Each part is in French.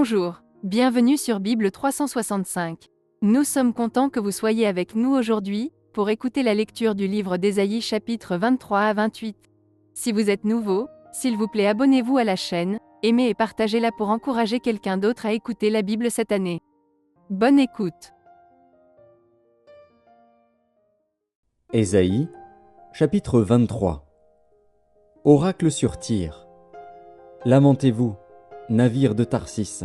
Bonjour, bienvenue sur Bible 365. Nous sommes contents que vous soyez avec nous aujourd'hui, pour écouter la lecture du livre d'Ésaïe chapitres 23 à 28. Si vous êtes nouveau, s'il vous plaît abonnez-vous à la chaîne, aimez et partagez-la pour encourager quelqu'un d'autre à écouter la Bible cette année. Bonne écoute. Ésaïe, chapitre 23. Oracle sur Tyr. Lamentez-vous, navire de Tarsis,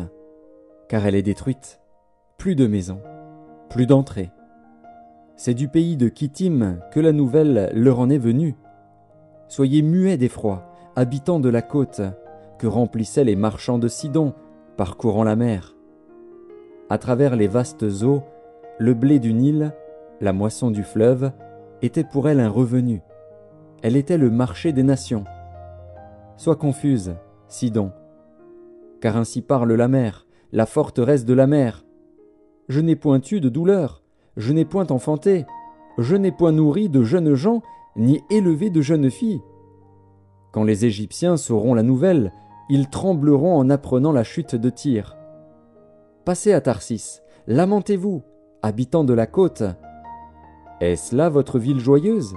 car elle est détruite. Plus de maisons, plus d'entrées. C'est du pays de Kittim que la nouvelle leur en est venue. Soyez muets d'effroi, habitants de la côte, que remplissaient les marchands de Sidon, parcourant la mer. À travers les vastes eaux, le blé du Nil, la moisson du fleuve, était pour elle un revenu. Elle était le marché des nations. Sois confuse, Sidon, car ainsi parle la mer, la forteresse de la mer. Je n'ai point eu de douleur, je n'ai point enfanté, je n'ai point nourri de jeunes gens, ni élevé de jeunes filles. Quand les Égyptiens sauront la nouvelle, ils trembleront en apprenant la chute de Tyr. Passez à Tarsis, lamentez-vous, habitants de la côte. Est-ce là votre ville joyeuse?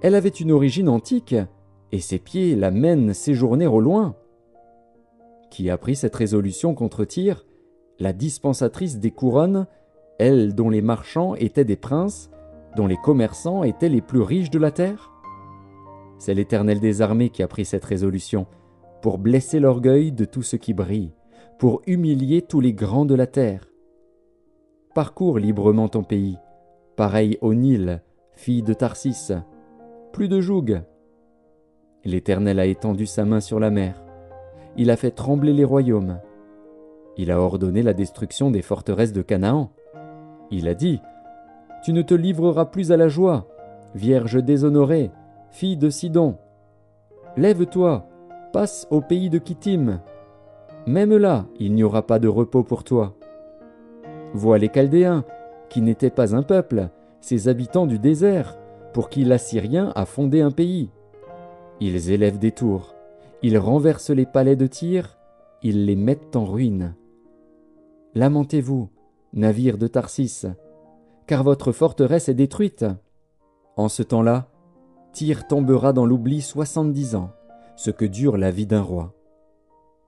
Elle avait une origine antique, et ses pieds la mènent séjourner au loin. Qui a pris cette résolution contre Tyr, la dispensatrice des couronnes, elle dont les marchands étaient des princes, dont les commerçants étaient les plus riches de la terre? C'est l'Éternel des armées qui a pris cette résolution, pour blesser l'orgueil de tout ce qui brille, pour humilier tous les grands de la terre. Parcours librement ton pays, pareil au Nil, fille de Tarsis. Plus de joug. L'Éternel a étendu sa main sur la mer. Il a fait trembler les royaumes. Il a ordonné la destruction des forteresses de Canaan. Il a dit : Tu ne te livreras plus à la joie, vierge déshonorée, fille de Sidon. Lève-toi, passe au pays de Kittim. Même là, il n'y aura pas de repos pour toi. Vois les Chaldéens, qui n'étaient pas un peuple, ces habitants du désert, pour qui l'Assyrien a fondé un pays. Ils élèvent des tours, ils renversent les palais de Tyr, ils les mettent en ruine. Lamentez-vous, navire de Tarsis, car votre forteresse est détruite. En ce temps-là, Tyr tombera dans l'oubli 70 ans, ce que dure la vie d'un roi.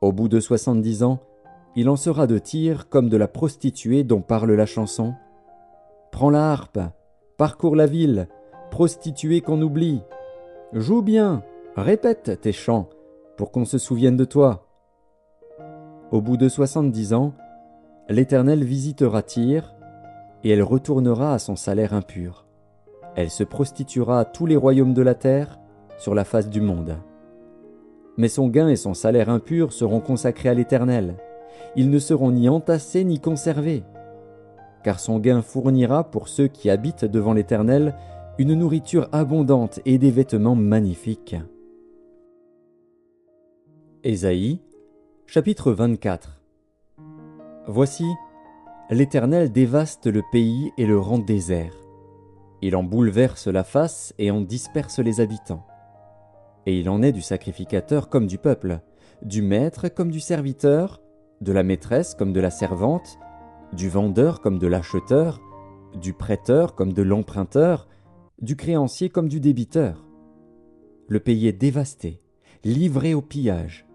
Au bout de 70 ans, il en sera de Tyr comme de la prostituée dont parle la chanson. Prends la harpe, parcours la ville, prostituée qu'on oublie. Joue bien, répète tes chants, pour qu'on se souvienne de toi. Au bout de 70 ans, l'Éternel visitera Tyr, et elle retournera à son salaire impur. Elle se prostituera à tous les royaumes de la terre, sur la face du monde. Mais son gain et son salaire impur seront consacrés à l'Éternel. Ils ne seront ni entassés ni conservés. Car son gain fournira pour ceux qui habitent devant l'Éternel une nourriture abondante et des vêtements magnifiques. Ésaïe, chapitre 24. Voici, l'Éternel dévaste le pays et le rend désert. Il en bouleverse la face et en disperse les habitants. Et il en est du sacrificateur comme du peuple, du maître comme du serviteur, de la maîtresse comme de la servante, du vendeur comme de l'acheteur, du prêteur comme de l'emprunteur, du créancier comme du débiteur. Le pays est dévasté, livré au pillage,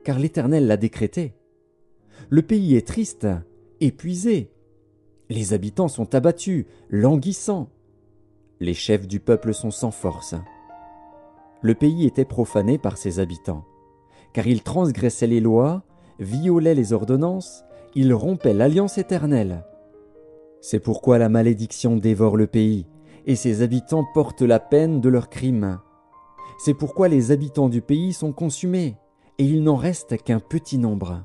car l'Éternel l'a décrété. Le pays est triste, épuisé. Les habitants sont abattus, languissants. Les chefs du peuple sont sans force. Le pays était profané par ses habitants, car ils transgressaient les lois, violaient les ordonnances, ils rompaient l'alliance éternelle. C'est pourquoi la malédiction dévore le pays, et ses habitants portent la peine de leurs crimes. C'est pourquoi les habitants du pays sont consumés, et il n'en reste qu'un petit nombre.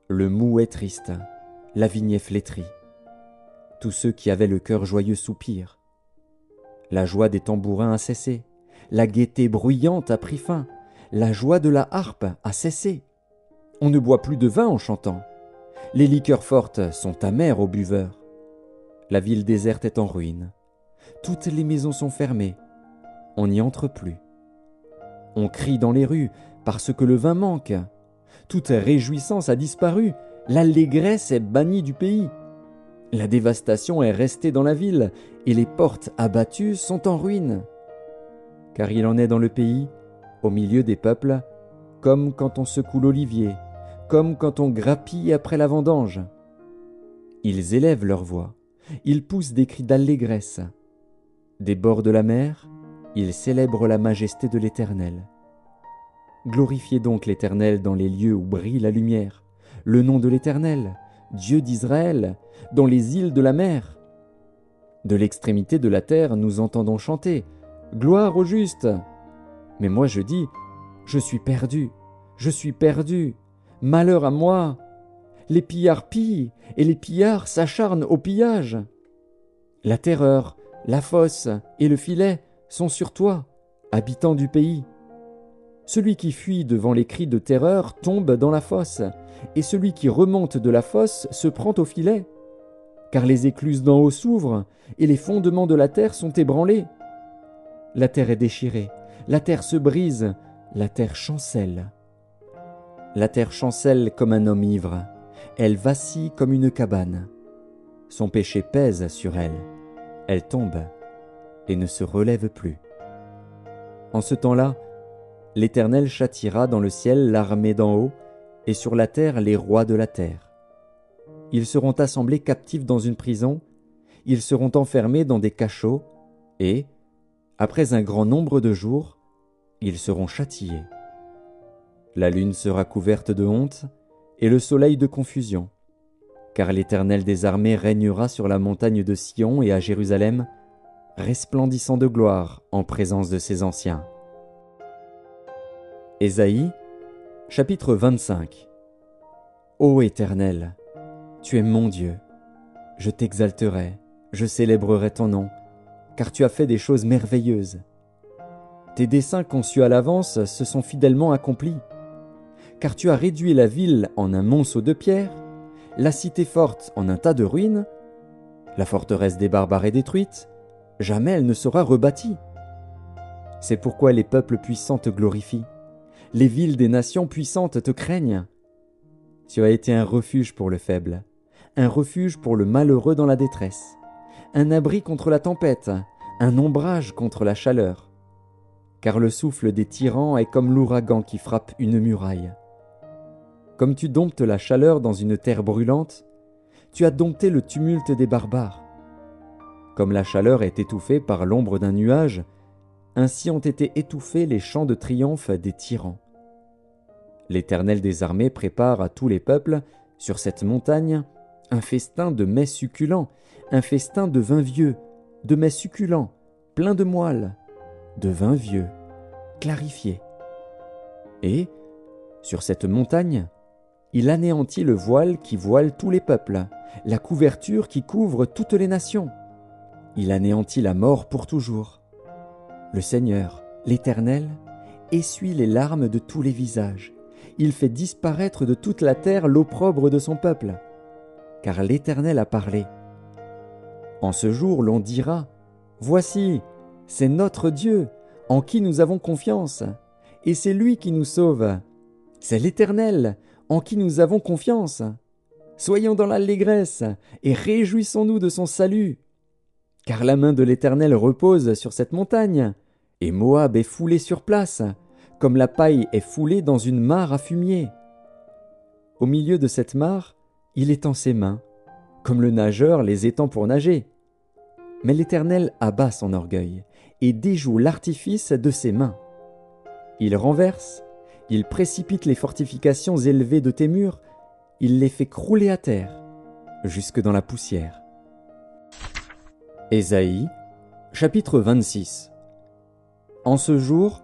Le moût est triste, la vigne est flétrie. Tous ceux qui avaient le cœur joyeux soupirent. La joie des tambourins a cessé, la gaieté bruyante a pris fin, la joie de la harpe a cessé. On ne boit plus de vin en chantant. Les liqueurs fortes sont amères aux buveurs. La ville déserte est en ruine. Toutes les maisons sont fermées. On n'y entre plus. On crie dans les rues parce que le vin manque. Toute réjouissance a disparu, l'allégresse est bannie du pays. La dévastation est restée dans la ville, et les portes abattues sont en ruine. Car il en est dans le pays, au milieu des peuples, comme quand on secoue l'olivier, comme quand on grappille après la vendange. Ils élèvent leur voix, ils poussent des cris d'allégresse. Des bords de la mer, ils célèbrent la majesté de l'Éternel. Glorifiez donc l'Éternel dans les lieux où brille la lumière, le nom de l'Éternel, Dieu d'Israël, dans les îles de la mer. De l'extrémité de la terre, nous entendons chanter « Gloire au juste !» Mais moi je dis « Je suis perdu, malheur à moi !» Les pillards pillent, et les pillards s'acharnent au pillage. La terreur, la fosse et le filet sont sur toi, habitant du pays. Celui qui fuit devant les cris de terreur tombe dans la fosse, et celui qui remonte de la fosse se prend au filet. Car les écluses d'en haut s'ouvrent, et les fondements de la terre sont ébranlés. La terre est déchirée, la terre se brise, la terre chancelle. La terre chancelle comme un homme ivre, elle vacille comme une cabane. Son péché pèse sur elle, elle tombe et ne se relève plus. En ce temps-là, l'Éternel châtiera dans le ciel l'armée d'en haut, et sur la terre les rois de la terre. Ils seront assemblés captifs dans une prison, ils seront enfermés dans des cachots, et, après un grand nombre de jours, ils seront châtiés. La lune sera couverte de honte, et le soleil de confusion, car l'Éternel des armées régnera sur la montagne de Sion et à Jérusalem, resplendissant de gloire en présence de ses anciens. Ésaïe, chapitre 25. Ô Éternel, tu es mon Dieu, je t'exalterai, je célébrerai ton nom, car tu as fait des choses merveilleuses. Tes desseins conçus à l'avance se sont fidèlement accomplis, car tu as réduit la ville en un monceau de pierre, la cité forte en un tas de ruines. La forteresse des barbares est détruite, jamais elle ne sera rebâtie. C'est pourquoi les peuples puissants te glorifient, les villes des nations puissantes te craignent. Tu as été un refuge pour le faible, un refuge pour le malheureux dans la détresse, un abri contre la tempête, un ombrage contre la chaleur. Car le souffle des tyrans est comme l'ouragan qui frappe une muraille. Comme tu domptes la chaleur dans une terre brûlante, tu as dompté le tumulte des barbares. Comme la chaleur est étouffée par l'ombre d'un nuage, ainsi ont été étouffés les chants de triomphe des tyrans. L'Éternel des armées prépare à tous les peuples, sur cette montagne, un festin de mets succulents, un festin de vin vieux, de mets succulents, pleins de moelle, de vin vieux, clarifié. Et, sur cette montagne, il anéantit le voile qui voile tous les peuples, la couverture qui couvre toutes les nations. Il anéantit la mort pour toujours. Le Seigneur, l'Éternel, essuie les larmes de tous les visages. Il fait disparaître de toute la terre l'opprobre de son peuple. Car l'Éternel a parlé. En ce jour, l'on dira, « Voici, c'est notre Dieu, en qui nous avons confiance, et c'est lui qui nous sauve. C'est l'Éternel, en qui nous avons confiance. Soyons dans l'allégresse, et réjouissons-nous de son salut. Car la main de l'Éternel repose sur cette montagne, et Moab est foulé sur place, comme la paille est foulée dans une mare à fumier. Au milieu de cette mare, il étend ses mains, comme le nageur les étend pour nager. Mais l'Éternel abat son orgueil, et déjoue l'artifice de ses mains. Il renverse, il précipite les fortifications élevées de tes murs, il les fait crouler à terre, jusque dans la poussière. Ésaïe, chapitre 26. En ce jour,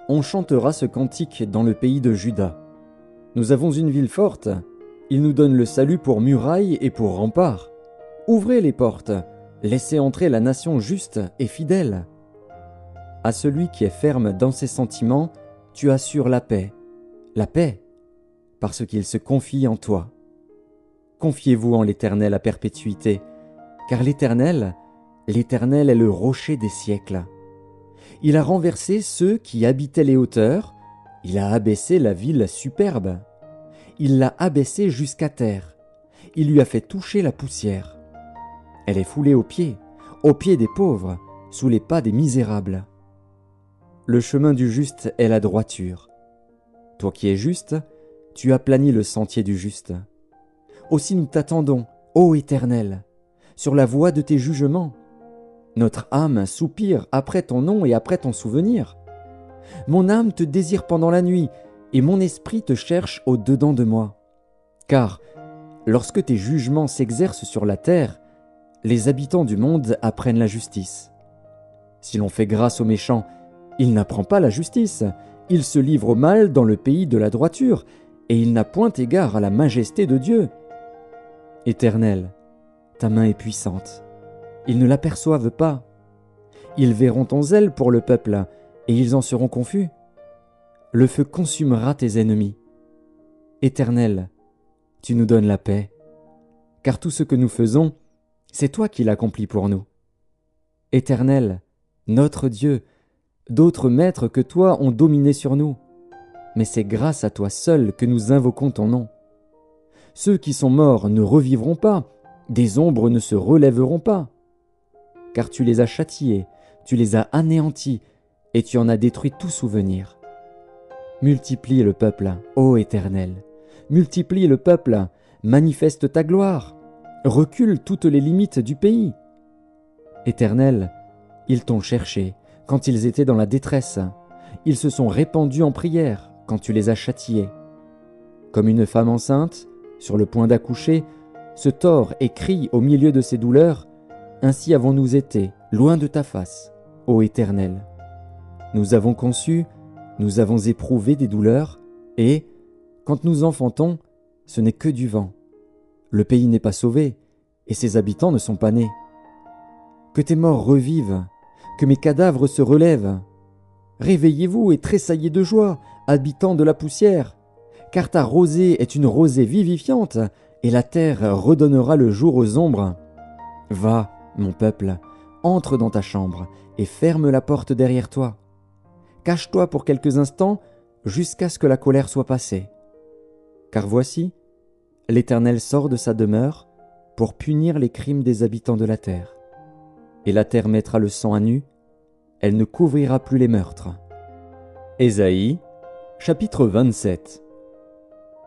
on chantera ce cantique dans le pays de Juda. Nous avons une ville forte, il nous donne le salut pour muraille et pour rempart. Ouvrez les portes, laissez entrer la nation juste et fidèle. À celui qui est ferme dans ses sentiments, tu assures la paix, parce qu'il se confie en toi. Confiez-vous en l'Éternel à perpétuité, car l'Éternel est le rocher des siècles. Il a renversé ceux qui habitaient les hauteurs, il a abaissé la ville superbe. il l'a abaissée jusqu'à terre. Il lui a fait toucher la poussière. Elle est foulée aux pieds des pauvres, sous les pas des misérables. Le chemin du juste est la droiture. Toi qui es juste, tu aplanis le sentier du juste. Aussi nous t'attendons, ô Éternel, sur la voie de tes jugements. Notre âme soupire après ton nom et après ton souvenir. Mon âme te désire pendant la nuit, et mon esprit te cherche au-dedans de moi. Car, lorsque tes jugements s'exercent sur la terre, les habitants du monde apprennent la justice. Si l'on fait grâce aux méchants, il n'apprend pas la justice. Il se livre au mal dans le pays de la droiture, et il n'a point égard à la majesté de Dieu. Éternel, ta main est puissante. Ils ne l'aperçoivent pas. Ils verront ton zèle pour le peuple, et ils en seront confus. Le feu consumera tes ennemis. Éternel, tu nous donnes la paix, car tout ce que nous faisons, c'est toi qui l'accomplis pour nous. Éternel, notre Dieu, d'autres maîtres que toi ont dominé sur nous, mais c'est grâce à toi seul que nous invoquons ton nom. Ceux qui sont morts ne revivront pas, des ombres ne se relèveront pas, car tu les as châtiés, tu les as anéantis, et tu en as détruit tout souvenir. Multiplie le peuple, ô Éternel, multiplie le peuple, manifeste ta gloire, recule toutes les limites du pays. Éternel, ils t'ont cherché quand ils étaient dans la détresse, ils se sont répandus en prière quand tu les as châtiés. Comme une femme enceinte, sur le point d'accoucher, se tord et crie au milieu de ses douleurs, ainsi avons-nous été, loin de ta face, ô Éternel. Nous avons conçu, nous avons éprouvé des douleurs, et, quand nous enfantons, ce n'est que du vent. Le pays n'est pas sauvé, et ses habitants ne sont pas nés. Que tes morts revivent, que mes cadavres se relèvent. Réveillez-vous et tressaillez de joie, habitants de la poussière, car ta rosée est une rosée vivifiante, et la terre redonnera le jour aux ombres. Va, mon peuple, entre dans ta chambre, et ferme la porte derrière toi. Cache-toi pour quelques instants, jusqu'à ce que la colère soit passée. Car voici, l'Éternel sort de sa demeure pour punir les crimes des habitants de la terre. Et la terre mettra le sang à nu, elle ne couvrira plus les meurtres. Ésaïe, chapitre 27.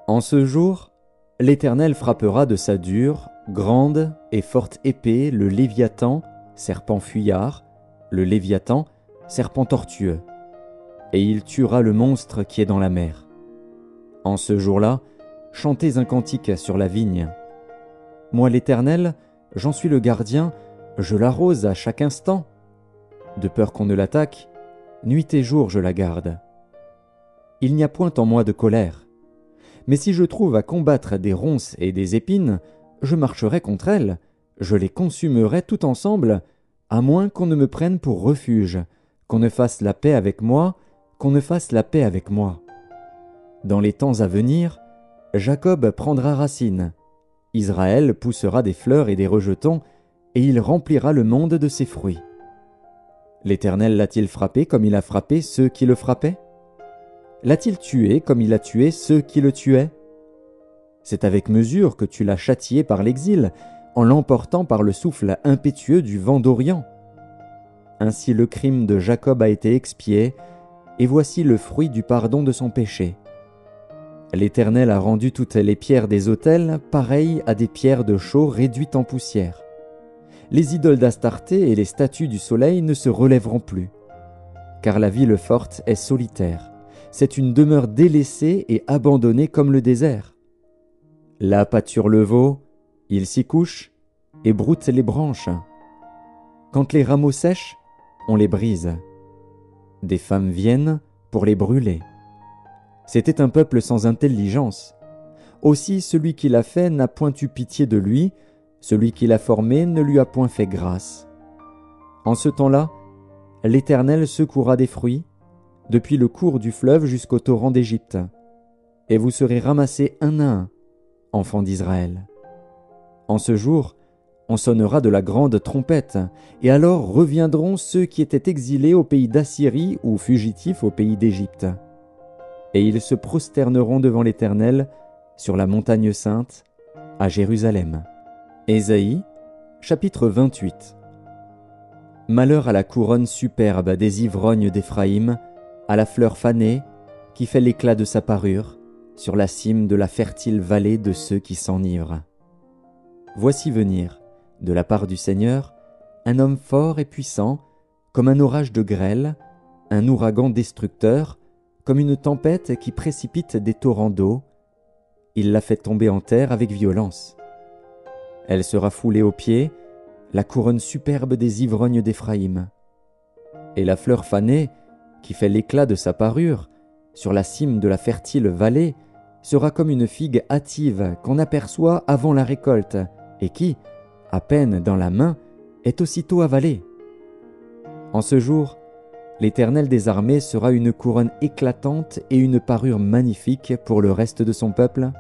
En ce jour, l'Éternel frappera de sa dure, grande et forte épée le Léviathan, serpent fuyard, le Léviathan, serpent tortueux, et il tuera le monstre qui est dans la mer. En ce jour-là, chantez un cantique sur la vigne. Moi l'Éternel, j'en suis le gardien, je l'arrose à chaque instant. De peur qu'on ne l'attaque, nuit et jour je la garde. Il n'y a point en moi de colère. Mais si je trouve à combattre des ronces et des épines, je marcherai contre elles, je les consumerai tout ensemble, à moins qu'on ne me prenne pour refuge, qu'on ne fasse la paix avec moi, qu'on ne fasse la paix avec moi. Dans les temps à venir, Jacob prendra racine, Israël poussera des fleurs et des rejetons, et il remplira le monde de ses fruits. L'Éternel l'a-t-il frappé comme il a frappé ceux qui le frappaient? L'a-t-il tué comme il a tué ceux qui le tuaient? C'est avec mesure que tu l'as châtié par l'exil, en l'emportant par le souffle impétueux du vent d'Orient. Ainsi le crime de Jacob a été expié, et voici le fruit du pardon de son péché. L'Éternel a rendu toutes les pierres des autels pareilles à des pierres de chaux réduites en poussière. Les idoles d'Astarté et les statues du soleil ne se relèveront plus. Car la ville forte est solitaire. C'est une demeure délaissée et abandonnée comme le désert. Là pâture le veau, il s'y couche et broute les branches. Quand les rameaux sèchent, on les brise. Des femmes viennent pour les brûler. C'était un peuple sans intelligence. Aussi celui qui l'a fait n'a point eu pitié de lui, celui qui l'a formé ne lui a point fait grâce. En ce temps-là, l'Éternel secourra des fruits, depuis le cours du fleuve jusqu'au torrent d'Égypte, et vous serez ramassés un à un, enfants d'Israël. En ce jour, on sonnera de la grande trompette, et alors reviendront ceux qui étaient exilés au pays d'Assyrie ou fugitifs au pays d'Égypte. Et ils se prosterneront devant l'Éternel, sur la montagne sainte, à Jérusalem. Ésaïe, chapitre 28. Malheur à la couronne superbe des ivrognes d'Éphraïm, à la fleur fanée, qui fait l'éclat de sa parure, sur la cime de la fertile vallée de ceux qui s'enivrent. Voici venir, de la part du Seigneur, un homme fort et puissant, comme un orage de grêle, un ouragan destructeur, comme une tempête qui précipite des torrents d'eau. Il la fait tomber en terre avec violence. Elle sera foulée aux pieds, la couronne superbe des ivrognes d'Éphraïm. Et la fleur fanée, qui fait l'éclat de sa parure, sur la cime de la fertile vallée, sera comme une figue hâtive qu'on aperçoit avant la récolte, et qui, à peine dans la main, est aussitôt avalée. En ce jour, l'Éternel des armées sera une couronne éclatante et une parure magnifique pour le reste de son peuple,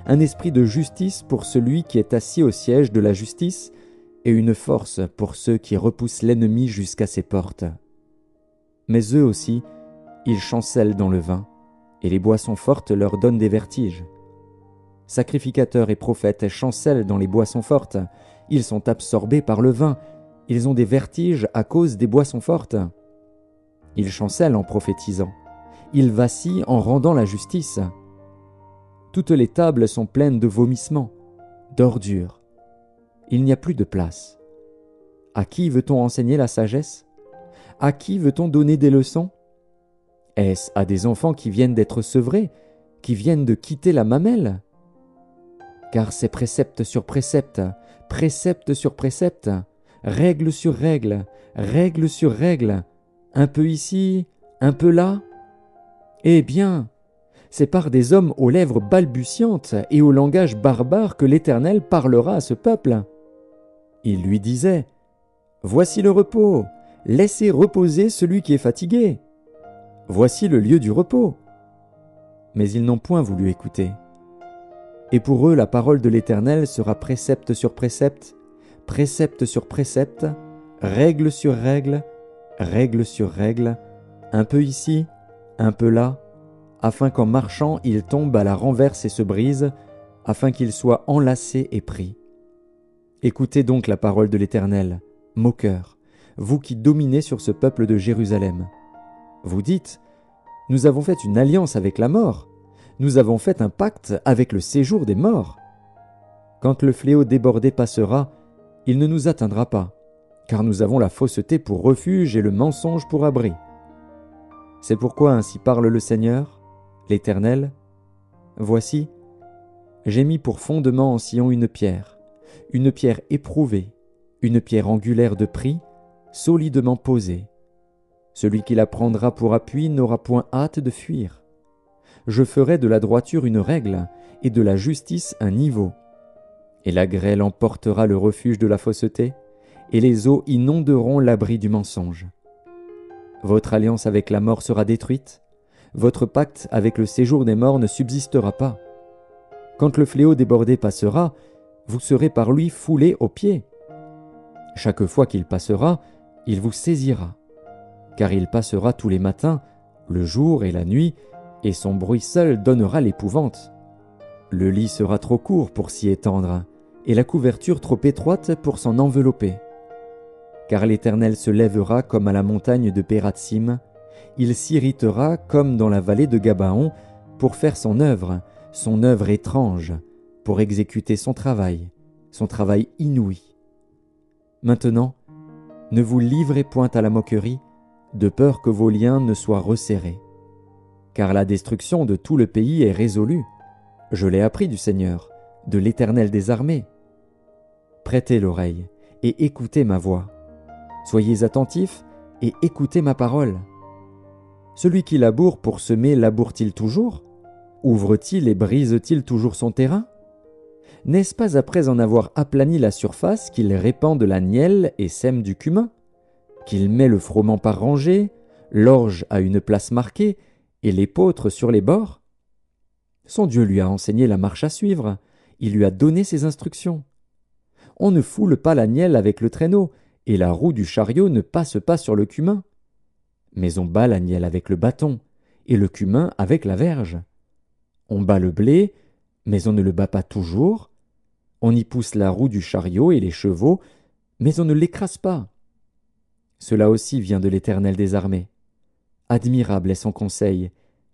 un esprit de justice pour celui qui est assis au siège de la justice, et une force pour ceux qui repoussent l'ennemi jusqu'à ses portes. Mais eux aussi, ils chancellent dans le vin, et les boissons fortes leur donnent des vertiges. Sacrificateurs et prophètes chancellent dans les boissons fortes, ils sont absorbés par le vin, ils ont des vertiges à cause des boissons fortes. Ils chancellent en prophétisant, ils vacillent en rendant la justice. Toutes les tables sont pleines de vomissements, d'ordures. Il n'y a plus de place. À qui veut-on enseigner la sagesse? À qui veut-on donner des leçons? Est-ce à des enfants qui viennent d'être sevrés, qui viennent de quitter la mamelle? Car c'est précepte sur précepte, précepte sur précepte, règle sur règle, règle sur règle, un peu ici, un peu là. Eh bien, c'est par des hommes aux lèvres balbutiantes et au langage barbare que l'Éternel parlera à ce peuple. Il lui disait, « Voici le repos, laissez reposer celui qui est fatigué. Voici le lieu du repos. » Mais ils n'ont point voulu écouter. Et pour eux, la parole de l'Éternel sera précepte sur précepte, précepte sur précepte, règle sur règle, règle sur règle, un peu ici, un peu là, afin qu'en marchant il tombe à la renverse et se brise, afin qu'il soit enlacé et pris. Écoutez donc la parole de l'Éternel, moqueurs, vous qui dominez sur ce peuple de Jérusalem. Vous dites, « Nous avons fait une alliance avec la mort, nous avons fait un pacte avec le séjour des morts. Quand le fléau débordé passera, il ne nous atteindra pas, car nous avons la fausseté pour refuge et le mensonge pour abri. C'est pourquoi ainsi parle le Seigneur, l'Éternel. Voici, j'ai mis pour fondement en Sion une pierre éprouvée, une pierre angulaire de prix, solidement posée. Celui qui la prendra pour appui n'aura point hâte de fuir. Je ferai de la droiture une règle et de la justice un niveau. Et la grêle emportera le refuge de la fausseté, et les eaux inonderont l'abri du mensonge. Votre alliance avec la mort sera détruite, votre pacte avec le séjour des morts ne subsistera pas. Quand le fléau débordé passera, vous serez par lui foulés aux pieds. Chaque fois qu'il passera, il vous saisira, car il passera tous les matins, le jour et la nuit, et son bruit seul donnera l'épouvante. Le lit sera trop court pour s'y étendre, et la couverture trop étroite pour s'en envelopper. Car l'Éternel se lèvera comme à la montagne de Pératsim, il s'irritera comme dans la vallée de Gabaon pour faire son œuvre étrange, pour exécuter son travail inouï. Maintenant, ne vous livrez point à la moquerie, de peur que vos liens ne soient resserrés. Car la destruction de tout le pays est résolue. Je l'ai appris du Seigneur, de l'Éternel des armées. Prêtez l'oreille et écoutez ma voix. Soyez attentifs et écoutez ma parole. Celui qui laboure pour semer laboure-t-il toujours? Ouvre-t-il et brise-t-il toujours son terrain? N'est-ce pas après en avoir aplani la surface qu'il répand de la nielle et sème du cumin? Qu'il met le froment par rangées, l'orge à une place marquée et l'épeautre sur les bords? Son Dieu lui a enseigné la marche à suivre, il lui a donné ses instructions. On ne foule pas la nielle avec le traîneau, et la roue du chariot ne passe pas sur le cumin. Mais on bat la nielle avec le bâton, et le cumin avec la verge. On bat le blé, mais on ne le bat pas toujours. On y pousse la roue du chariot et les chevaux, mais on ne l'écrase pas. Cela aussi vient de l'Éternel des armées. Admirable est son conseil,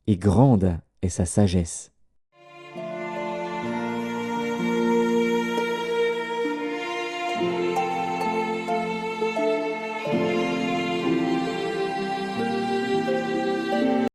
et grande est sa sagesse.